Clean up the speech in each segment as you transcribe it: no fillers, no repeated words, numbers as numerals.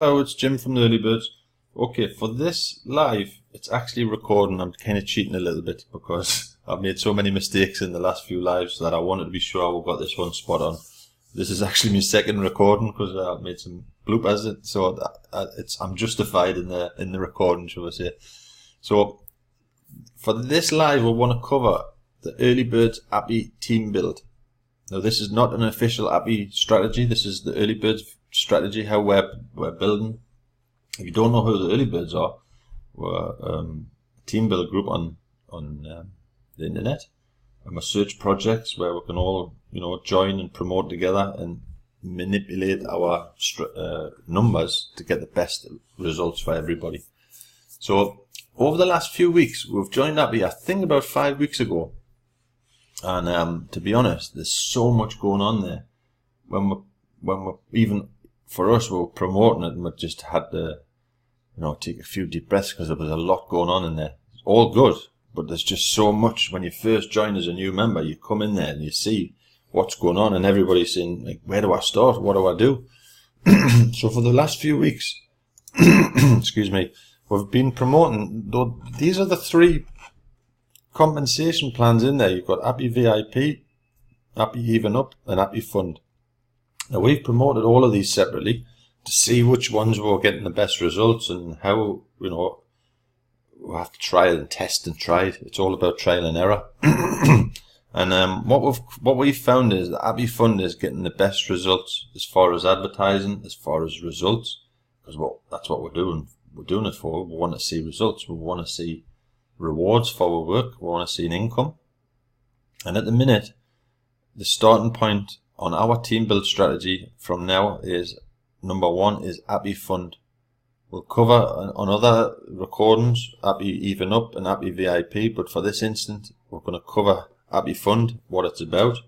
Hello, it's Jim from the Early Birds. Okay, for this live, it's actually recording. I'm kind of cheating a little bit because I've made so many mistakes in the last few lives that I wanted to be sure we got this one spot on. This is actually my second recording because I've made some bloopers, so I'm justified in the recording, shall I say. So for this live, we want to cover the Early Birds Appi team build. Now, this is not an official Appi strategy. This is the Early Birds strategy, how we're building. If you don't know who the Early Birds are, we're a team build group on the internet, and we search projects where we can all join and promote together and manipulate our numbers to get the best results for everybody. So over the last few weeks, we've joined Appi, I think about 5 weeks ago, and to be honest, there's so much going on there. When we're even for us, we were promoting it, and we just had to, take a few deep breaths because there was a lot going on in there. It's all good, but there's just so much. When you first join as a new member, you come in there and you see what's going on, and everybody's saying, like, where do I start? What do I do? So for the last few weeks, excuse me, we've been promoting. These are the 3 compensation plans in there. You've got Appi VIP, Appi Even Up, and Appi Fund. Now, we've promoted all of these separately to see which ones were getting the best results and how, we have to try and test and try it. It's all about trial and error. And what we've found is that Appi Fund is getting the best results as far as advertising, as far as results, because that's what we're doing. We're doing it for. We want to see results. We want to see rewards for our work. We want to see an income. And at the minute, the starting point on our team build strategy from now is number 1 is Appi Fund. We'll cover on other recordings Appi Even Up and Appi VIP, but for this instant we're going to cover Appi Fund, what it's about,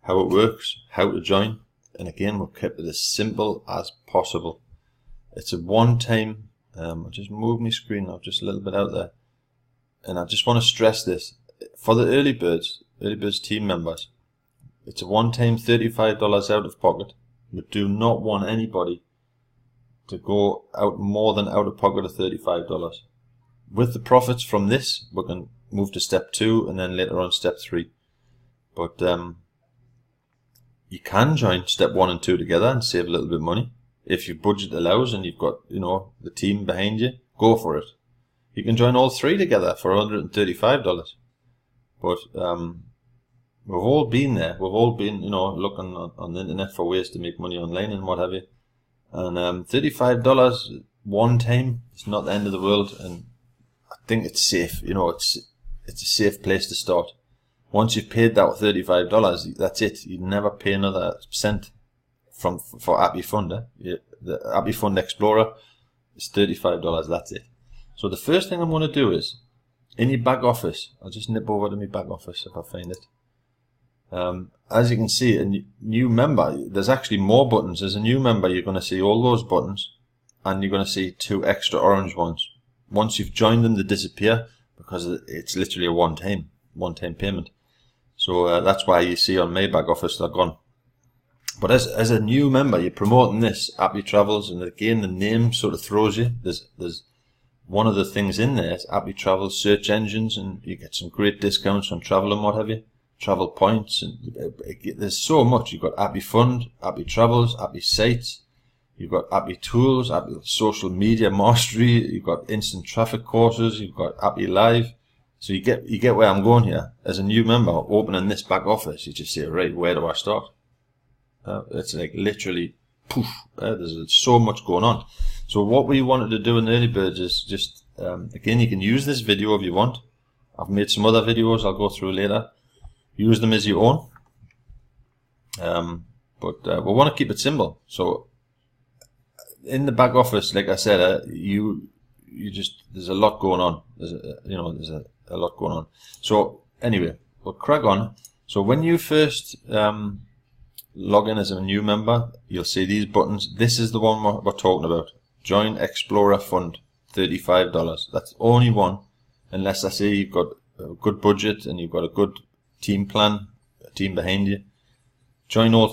how it works, how to join, and again we've kept it as simple as possible. It's a one-time, I'll just move my screen now just a little bit out there, and I just want to stress this for the Early Birds team members. It's a one-time $35 out of pocket. We do not want anybody to go out more than out of pocket of $35. With the profits from this, we can move to step 2 and then later on step 3. But you can join step 1 and 2 together and save a little bit of money. If your budget allows and you've got, the team behind you, go for it. You can join all 3 together for $135. But we've all been there. We've all been, looking on the internet for ways to make money online and what have you. And $35 one time is not the end of the world, and I think it's safe. It's a safe place to start. Once you've paid that $35, that's it. You never pay another cent for Appi Fund. The Appi Fund Explorer is $35. That's it. So the first thing I'm going to do is in your back office. I'll just nip over to my back office if I find it. As you can see, a new member, there's actually more buttons. As a new member, you're going to see all those buttons, and you're going to see 2 extra orange ones. Once you've joined them, they disappear because it's literally a one-time payment. So that's why you see on my back office they're gone. But as a new member, you're promoting this Appi Travels, and again the name sort of throws you. There's one of the things in there is Appi Travels search engines, and you get some great discounts on travel and what have you. Travel points, and there's so much. You've got Appi Fund, Appi Travels, Appi Sites, you've got Appi Tools, Appi Social Media Mastery, you've got instant traffic courses, you've got Appi Live. So you get where I'm going here. As a new member opening this back office, you just say, right, where do I start? It's like literally poof. There's so much going on. So what we wanted to do in Early Birds is just again, you can use this video if you want. I've made some other videos I'll go through later. Use them as you own, but we want to keep it simple. So in the back office, like I said, there's a lot going on. There's a lot going on. So anyway, we'll crack on. So when you first log in as a new member, you'll see these buttons. This is the one we're talking about. Join Explorer Fund, $35. That's only one, unless I say you've got a good budget and you've got a good team plan, a team behind you. Join all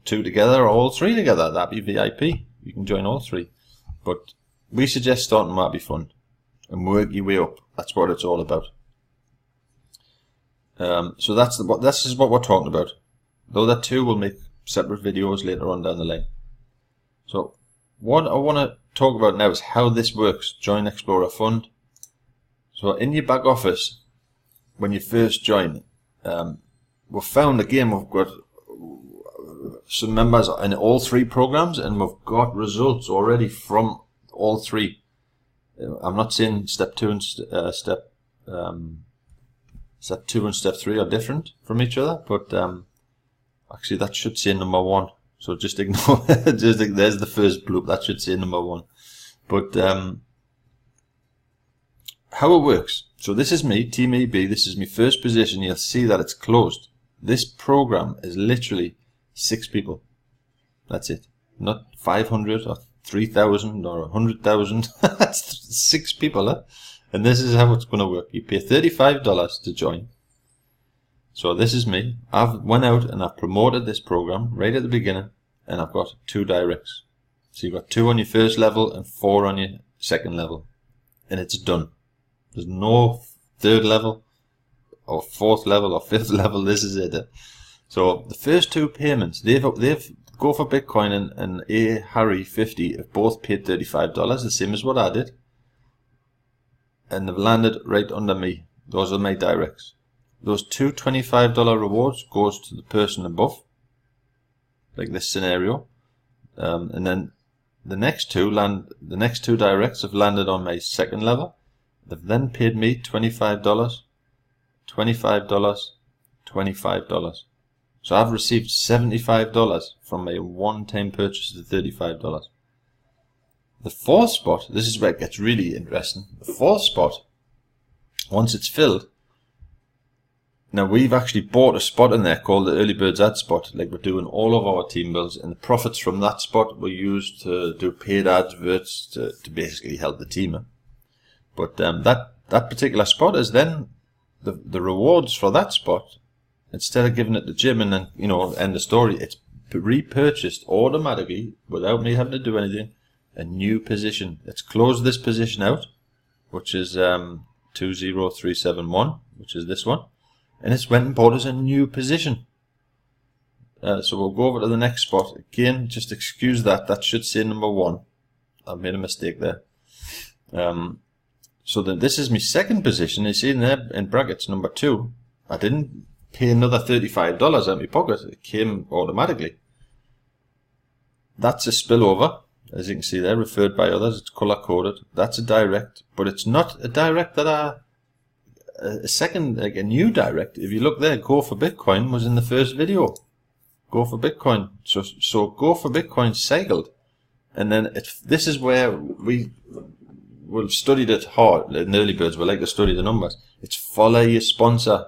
2 together or all 3 together. That'd be VIP. You can join all three. But we suggest starting with Appi Fund and work your way up. That's what it's all about. So this is what we're talking about. Though that too will make separate videos later on down the line. So what I want to talk about now is how this works. Join Explorer Fund. So in your back office, when you first join, we've found again we've got some members in all three programs, and we've got results already from all three. I'm not saying step 2 and step 2 and step 3 are different from each other, but actually that should say number 1. So just ignore. There's the first bloop. That should say number 1. But how it works. So this is me, Team AB. This is my first position. You'll see that it's closed. This program is literally 6 people. That's it. Not 500 or 3,000 or 100,000. That's 6 people. Huh? And this is how it's going to work. You pay $35 to join. So this is me. I've went out and I've promoted this program right at the beginning, and I've got 2 directs. So you've got 2 on your first level and 4 on your second level. And it's done. There's no 3rd level or 4th level or 5th level. This is it. So the first 2 payments, they've Go for Bitcoin and A Harry 50 have both paid $35, the same as what I did. And they've landed right under me. Those are my directs. Those 2 $25 rewards goes to the person above, like this scenario. And then the next 2 directs have landed on my second level. They've then paid me $25, $25, $25. So I've received $75 from my one-time purchase of $35. The 4th spot, this is where it gets really interesting. The 4th spot, once it's filled, now we've actually bought a spot in there called the Early Birds ad spot, like we're doing all of our team builds, and the profits from that spot were used to do paid adverts to basically help the team. But that particular spot is then the rewards for that spot. Instead of giving it to Jim and then, end the story, it's repurchased automatically without me having to do anything. A new position. It's closed this position out, which is 20371, which is this one, and it's went and bought us a new position. So we'll go over to the next spot again. Just excuse that. That should say number 1. I've made a mistake there. So then this is my second position. You see in there in brackets number 2. I didn't pay another $35 out of my pocket. It came automatically. That's a spillover, as you can see there, referred by others. It's color coded. That's a direct, but it's not a direct that a new direct. If you look there, Go for Bitcoin was in the first video. Go for Bitcoin. So Go for Bitcoin cycled, and then this is where we've studied it hard. In Early Birds, we like to study the numbers. It's follow your sponsor.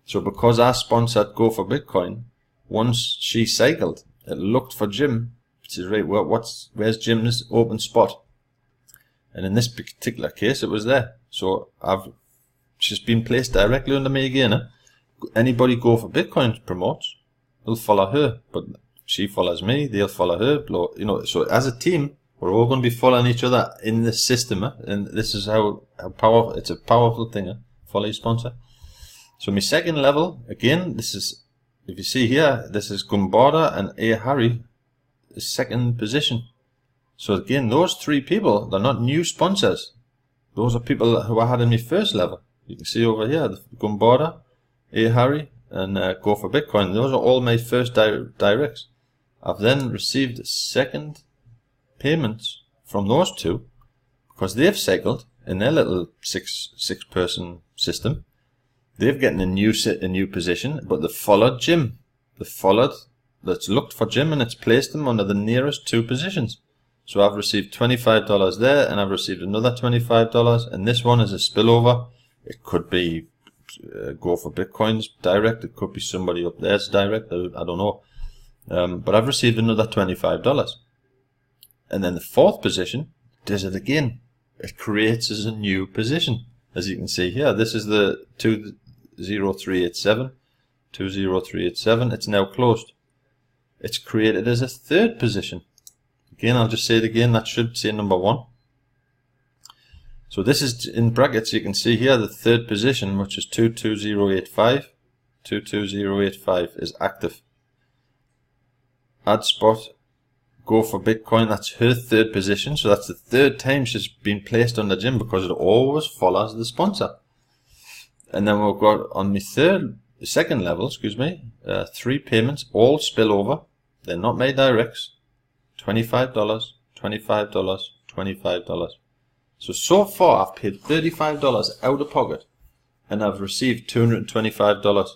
So because I sponsored Go for Bitcoin, once she cycled, it looked for Jim. It says, right, well, where's Jim's open spot? And in this particular case, it was there. So she's been placed directly under me again. Anybody Go for Bitcoin promotes, they'll follow her. But she follows me, they'll follow her. So as a team, we're all going to be following each other in this system. And this is how powerful, it's a powerful thing. Follow your sponsor. So my second level, again, this is, if you see here, this is Gumbarda and A Harry, the second position. So again, those 3 people, they're not new sponsors. Those are people who I had in my first level. You can see over here, Gumbarda, A Harry, and Go for Bitcoin. Those are all my first directs. I've then received second payments from those 2 because they've cycled in their little six-person system. They've gotten a new position, but they followed Jim. That's looked for Jim, and it's placed them under the nearest 2 positions. So I've received $25 there, and I've received another $25, and this one is a spillover. It could be Go for Bitcoin's direct. It could be somebody up there's direct. I don't know. But I've received another $25. And then the 4th position does it again. It creates as a new position. As you can see here, this is the 20387. 20387. It's now closed. It's created as a 3rd position. Again, I'll just say it again, that should say number 1. So this is in brackets, you can see here the third position, which is 22085. 22085 is active. Add spot, go for Bitcoin, that's her third position. So that's the third time she's been placed on the gym, because it always follows the sponsor. And then we've got on the second level, 3 payments, all spill over. They're not made directs. $25, $25, $25. So far I've paid $35 out of pocket, and I've received $225.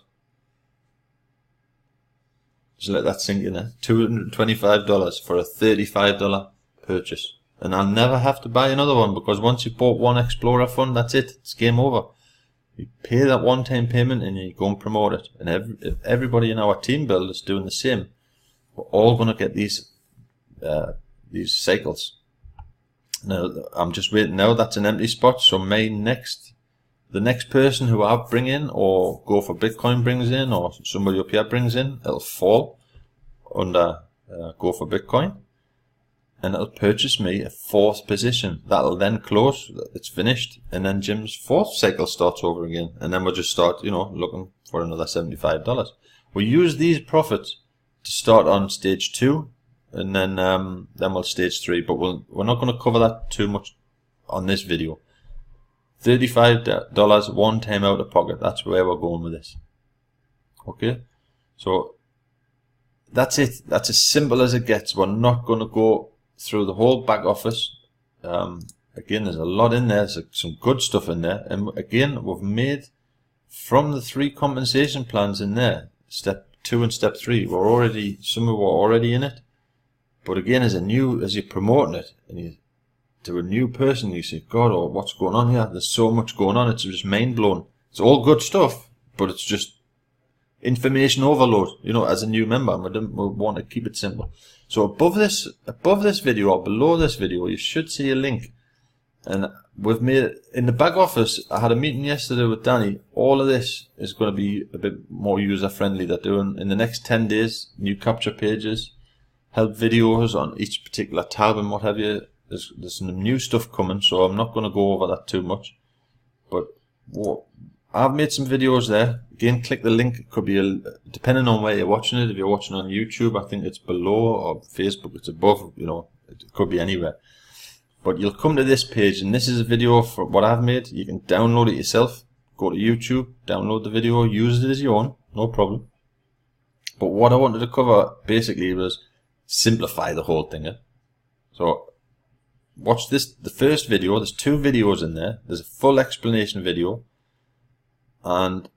Just let that sink in there. $225 for a $35 purchase. And I'll never have to buy another one, because once you bought one Explorer fund, that's it. It's game over. You pay that one-time payment and you go and promote it. And if everybody in our team build is doing the same, we're all going to get these cycles. Now, I'm just waiting now. That's an empty spot. So the next person who I bring in, or Go for Bitcoin brings in, or somebody up here brings in, it'll fall under Go for Bitcoin, and it'll purchase me a 4th position. That'll then close. It's finished, and then Jim's 4th cycle starts over again, and then we'll just start, looking for another $75. We use these profits to start on stage 2, and then we'll stage 3. But we're not going to cover that too much on this video. $35 one time out of pocket. That's where we're going with this. Okay, so that's it. That's as simple as it gets. We're not going to go through the whole back office. Again, there's a lot in there. There's some good stuff in there. And again, we've made from the 3 compensation plans in there, step 2 and step 3. Some of were already in it. But again, as you're promoting it, and to a new person, you say, God, what's going on here? There's so much going on. It's just mind blowing. It's all good stuff, but it's just information overload. As a new member, we want to keep it simple. So above this video or below this video, you should see a link. And we've made in the back office. I had a meeting yesterday with Danny. All of this is going to be a bit more user friendly. They're doing in the next 10 days new capture pages, help videos on each particular tab and what have you. There's some new stuff coming, so I'm not going to go over that too much. But I've made some videos there. Again, click the link. It could be depending on where you're watching it. If you're watching on YouTube, I think it's below, or Facebook, it's above. It could be anywhere. But you'll come to this page, and this is a video for what I've made. You can download it yourself. Go to YouTube, download the video, use it as your own, no problem. But what I wanted to cover basically was simplify the whole thing. So watch this, the first video. There's 2 videos in there. There's a full explanation video, and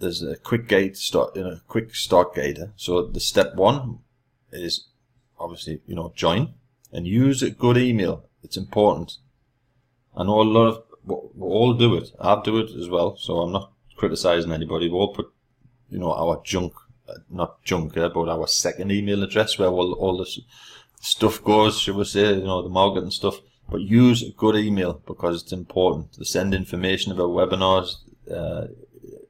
there's a quick guide start, quick start guide. So the step 1 is obviously, join and use a good email. It's important. I know a lot of, we all do it. I do it as well, so I'm not criticizing anybody. We all put, our not junk, but our second email address where all this stuff goes, should we say, the marketing stuff. But use a good email, because it's important to send information about webinars.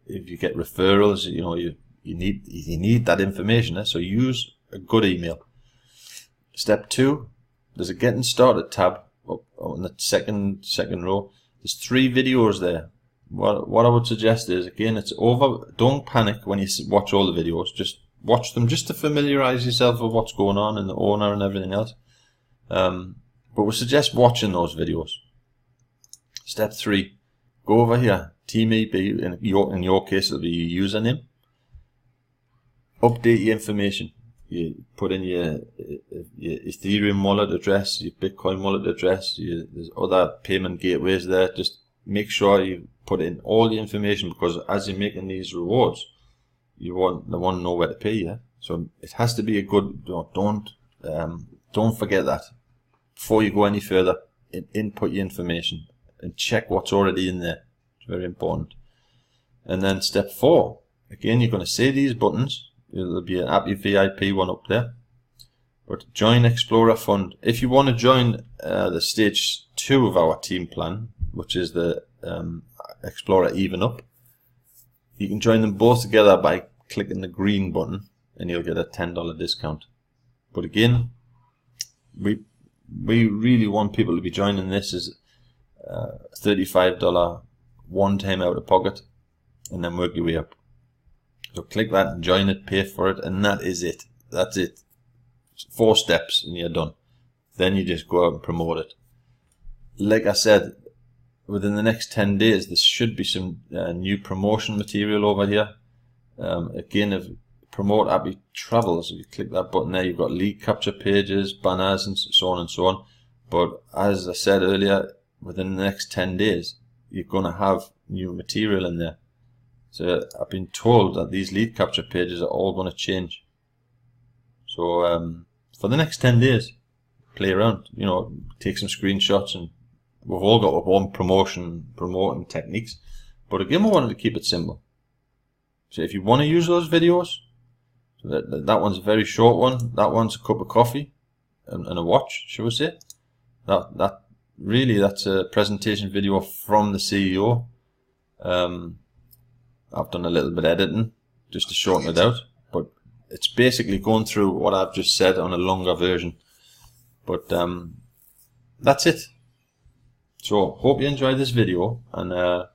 If you get referrals, you need that information. So use a good email. Step 2, there's a getting started tab up on the second row. There's 3 videos there. What I would suggest is, again, don't panic when you watch all the videos. Just watch them just to familiarize yourself with what's going on and the owner and everything else. But we suggest watching those videos. Step 3, go over here. Team EB, in your case, it'll be your username. Update your information. You put in your Ethereum wallet address, your Bitcoin wallet address. There's other payment gateways there. Just make sure you put in all the information, because as you're making these rewards, they want to know where to pay you. So it has to be a good. Don't forget that. Before you go any further, input your information and check what's already in there. It's very important. And then step 4, again, you're going to see these buttons. There'll be an Appi VIP one up there. But join Explorer Fund. If you want to join the stage 2 of our team plan, which is the Explorer Even Up, you can join them both together by clicking the green button, and you'll get a $10 discount. But again, we really want people to be joining this as $35 one time out of pocket, and then work your way up. So click that and join it, pay for it, and that is it. That's it. 4 steps and you're done. Then you just go out and promote it. Like I said, within the next 10 days there should be some new promotion material over here. Again, if promote Appi travels, if you click that button there, you've got lead capture pages, banners, and so on and so on. But as I said earlier, within the next 10 days you're going to have new material in there. So I've been told that these lead capture pages are all going to change. So for the next 10 days, play around, you know, take some screenshots, and we've all got our own promoting techniques. But again, we wanted to keep it simple. So if you want to use those videos, so that one's a very short one. That one's a cup of coffee and a watch, shall we say? That's a presentation video from the CEO. I've done a little bit of editing just to shorten it out, but it's basically going through what I've just said on a longer version. But that's it. So hope you enjoyed this video, and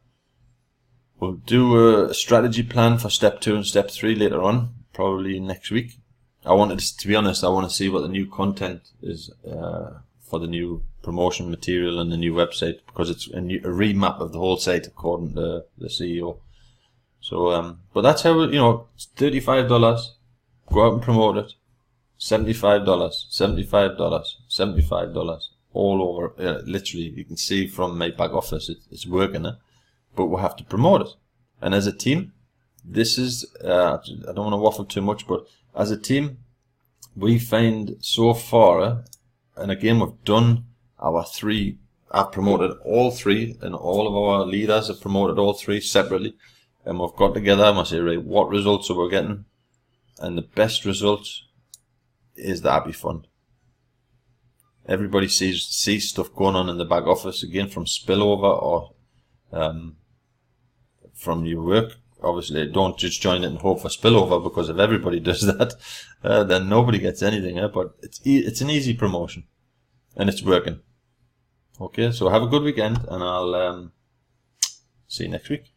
we'll do a strategy plan for step 2 and step 3 later on, probably next week. To be honest, I want to see what the new content is for the new promotion material and the new website, because it's a remap of the whole site according to the CEO. So, but that's how, you know, it's $35, go out and promote it. $75, $75, $75, all over. Literally, you can see from my back office, it's working, but we have to promote it. And as a team, this is, I don't want to waffle too much, but as a team, we find so far, and again, we've done our 3, I've promoted all 3, and all of our leaders have promoted all 3 separately. And we've got together and we say, right, what results are we getting? And the best results is the Appi Fund. Everybody sees stuff going on in the back office, again, from spillover or from your work. Obviously, don't just join it and hope for spillover, because if everybody does that, then nobody gets anything. But it's an easy promotion, and it's working. Okay, so have a good weekend, and I'll see you next week.